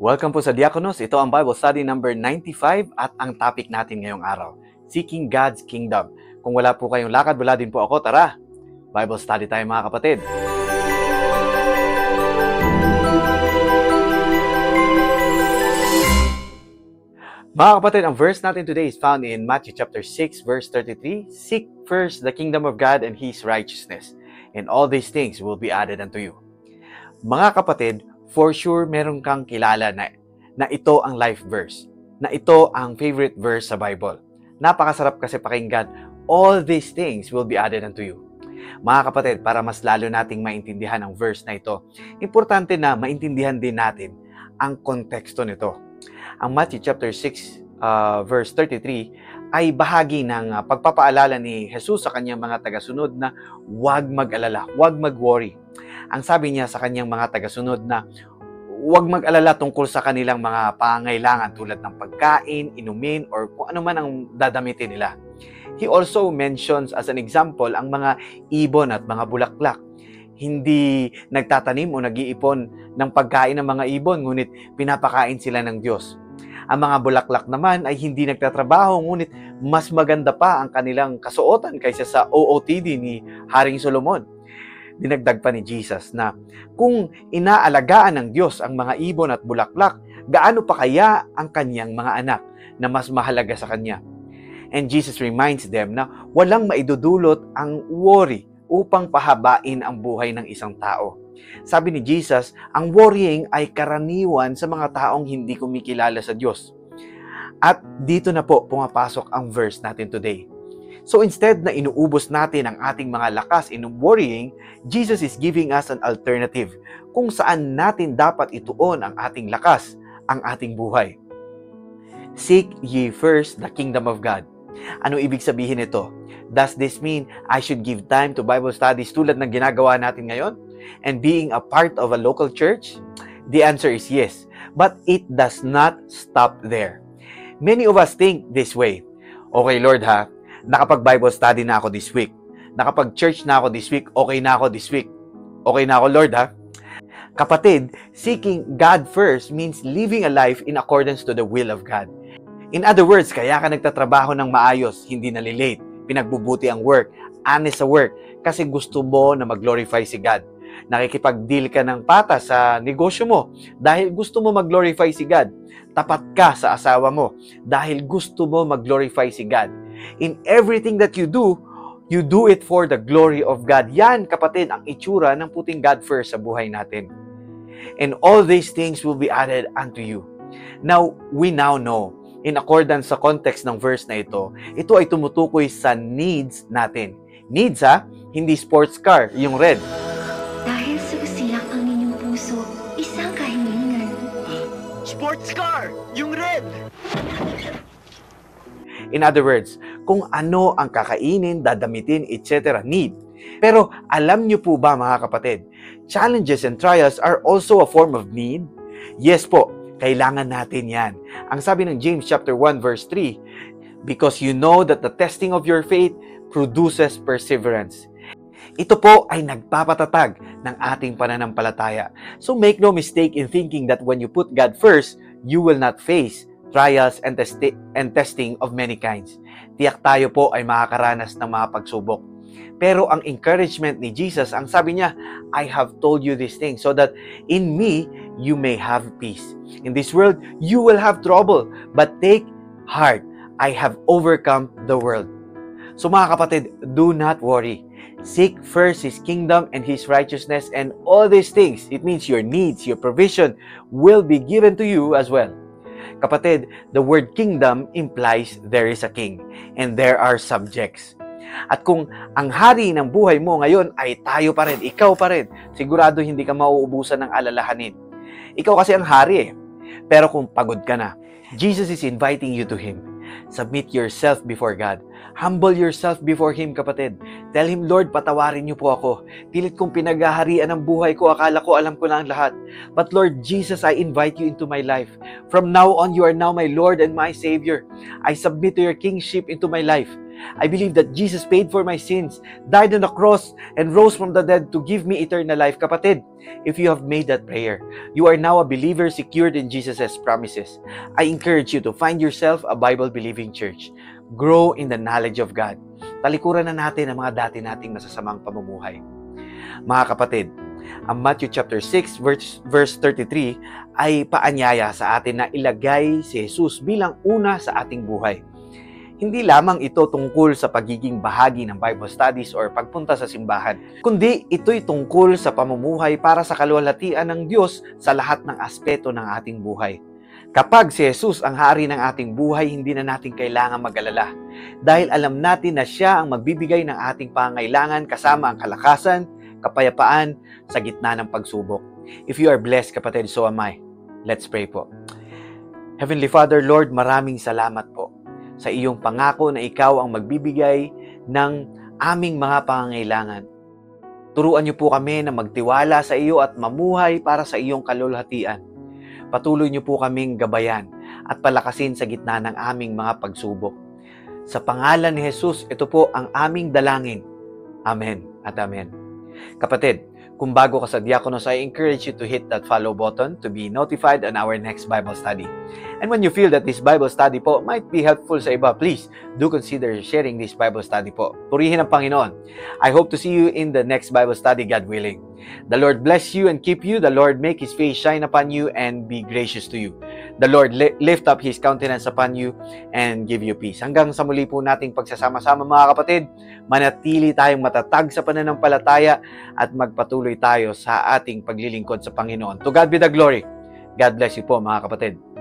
Welcome po sa Diakonos. Ito ang Bible Study number 95 at ang topic natin ngayong araw, Seeking God's Kingdom. Kung wala po kayong lakad, wala din po ako. Tara, Bible Study tayo mga kapatid. Mga kapatid, ang verse natin today is found in Matthew chapter 6, verse 33. Seek first the kingdom of God and His righteousness, and all these things will be added unto you. Mga kapatid, for sure meron kang kilala na ito ang life verse, na ito ang favorite verse sa Bible. Napakasarap kasi pakinggan, all these things will be added unto you. Mga kapatid, para mas lalo nating maintindihan ang verse na ito, importante na maintindihan din natin ang konteksto nito. Ang Matthew chapter 6, verse 33 ay bahagi ng pagpapaalala ni Jesus sa kanyang mga tagasunod na huwag mag-alala, huwag mag-worry. Ang sabi niya sa kanyang mga tagasunod na huwag mag-alala tungkol sa kanilang mga pangangailangan tulad ng pagkain, inumin, or kung ano man ang dadamitin nila. He also mentions as an example ang mga ibon at mga bulaklak. Hindi nagtatanim o nag-iipon ng pagkain ng mga ibon, ngunit pinapakain sila ng Diyos. Ang mga bulaklak naman ay hindi nagtatrabaho, ngunit mas maganda pa ang kanilang kasuotan kaysa sa OOTD ni Haring Solomon. Dinagdag pa ni Jesus na kung inaalagaan ng Diyos ang mga ibon at bulaklak, gaano pa kaya ang kanyang mga anak na mas mahalaga sa kanya? And Jesus reminds them na walang maidudulot ang worry upang pahabain ang buhay ng isang tao. Sabi ni Jesus, ang worrying ay karaniwan sa mga taong hindi kumikilala sa Diyos. At dito na po pumapasok ang verse natin today. So instead na inuubos natin ang ating mga lakas in worrying, Jesus is giving us an alternative kung saan natin dapat ituon ang ating lakas, ang ating buhay. Seek ye first the kingdom of God. Ano ibig sabihin nito? Does this mean I should give time to Bible studies tulad ng ginagawa natin ngayon? And being a part of a local church? The answer is yes. But it does not stop there. Many of us think this way. Okay, Lord ha, nakapag-Bible study na ako this week. Nakapag-church na ako this week. Okay na ako this week. Okay na ako, Lord, ha? Kapatid, seeking God first means living a life in accordance to the will of God. In other words, kaya ka nagtatrabaho ng maayos, hindi nalilate, pinagbubuti ang work, honest sa work, kasi gusto mo na mag-glorify si God. Nakikipag-deal ka ng patas sa negosyo mo dahil gusto mo mag-glorify si God. Tapat ka sa asawa mo dahil gusto mo mag-glorify si God. In everything that you do it for the glory of God. Yan, kapatid, ang itsura ng putting God first sa buhay natin. And all these things will be added unto you. Now, we now know, in accordance sa context ng verse na ito ay tumutukoy sa needs natin. Needs ha? Hindi sports car, yung red. Dahil sa usilak ang inyong puso, isang kahilingan. Sports car! Yung red! In other words, kung ano ang kakainin, dadamitin, etc. need. Pero alam niyo po ba mga kapatid, challenges and trials are also a form of need? Yes po, kailangan natin yan. Ang sabi ng James chapter 1 verse 3, because you know that the testing of your faith produces perseverance. Ito po ay nagpapatatag ng ating pananampalataya. So make no mistake in thinking that when you put God first, you will not face trials and testing of many kinds. Tiyak tayo po ay makakaranas ng mga pagsubok. Pero ang encouragement ni Jesus, ang sabi niya, I have told you these things so that in me, you may have peace. In this world, you will have trouble, but take heart, I have overcome the world. So mga kapatid, do not worry. Seek first His kingdom and His righteousness, and all these things, it means your needs, your provision, will be given to you as well. Kapatid, the word kingdom implies there is a king and there are subjects. At kung ang hari ng buhay mo ngayon ay tayo pa rin, ikaw pa rin, sigurado hindi ka mauubusan ng alalahanin. Ikaw kasi ang hari eh. Pero kung pagod ka na, Jesus is inviting you to Him. Submit yourself before God. Humble yourself before Him, kapatid. Tell Him, Lord, patawarin niyo po ako. Pilit kong pinaghaharian ang buhay ko. Akala ko alam ko na ang lahat. But Lord Jesus, I invite you into my life. From now on, you are now my Lord and my Savior. I submit to your kingship into my life. I believe that Jesus paid for my sins, died on the cross, and rose from the dead to give me eternal life. Kapatid, if you have made that prayer, you are now a believer secured in Jesus' promises. I encourage you to find yourself a Bible-believing church. Grow in the knowledge of God. Talikuran na natin ang mga dati nating masasamang pamumuhay. Mga kapatid, ang Matthew chapter 6 verse 33 ay paanyaya sa atin na ilagay si Jesus bilang una sa ating buhay. Hindi lamang ito tungkol sa pagiging bahagi ng Bible studies or pagpunta sa simbahan, kundi ito'y tungkol sa pamumuhay para sa kaluwalhatian ng Diyos sa lahat ng aspeto ng ating buhay. Kapag si Jesus ang hari ng ating buhay, hindi na natin kailangan mag-alala dahil alam natin na siya ang magbibigay ng ating pangangailangan kasama ang kalakasan, kapayapaan sa gitna ng pagsubok. If you are blessed, kapatid, so am I. Let's pray po. Heavenly Father, Lord, maraming salamat po sa iyong pangako na ikaw ang magbibigay ng aming mga pangangailangan. Turuan niyo po kami na magtiwala sa iyo at mamuhay para sa iyong kalulhatian. Patuloy niyo po kaming gabayan at palakasin sa gitna ng aming mga pagsubok. Sa pangalan ni Jesus, ito po ang aming dalangin. Amen at amen. Kapatid, kung bago ka sa Diakonos, I encourage you to hit that follow button to be notified on our next Bible study. And when you feel that this Bible study po might be helpful sa iba, please do consider sharing this Bible study po. Purihin ang Panginoon. I hope to see you in the next Bible study, God willing. The Lord bless you and keep you. The Lord make His face shine upon you and be gracious to you. The Lord lift up His countenance upon you and give you peace. Hanggang sa muli po nating pagsasama-sama mga kapatid, manatili tayong matatag sa pananampalataya at magpatuloy tayo sa ating paglilingkod sa Panginoon. To God be the glory. God bless you po mga kapatid.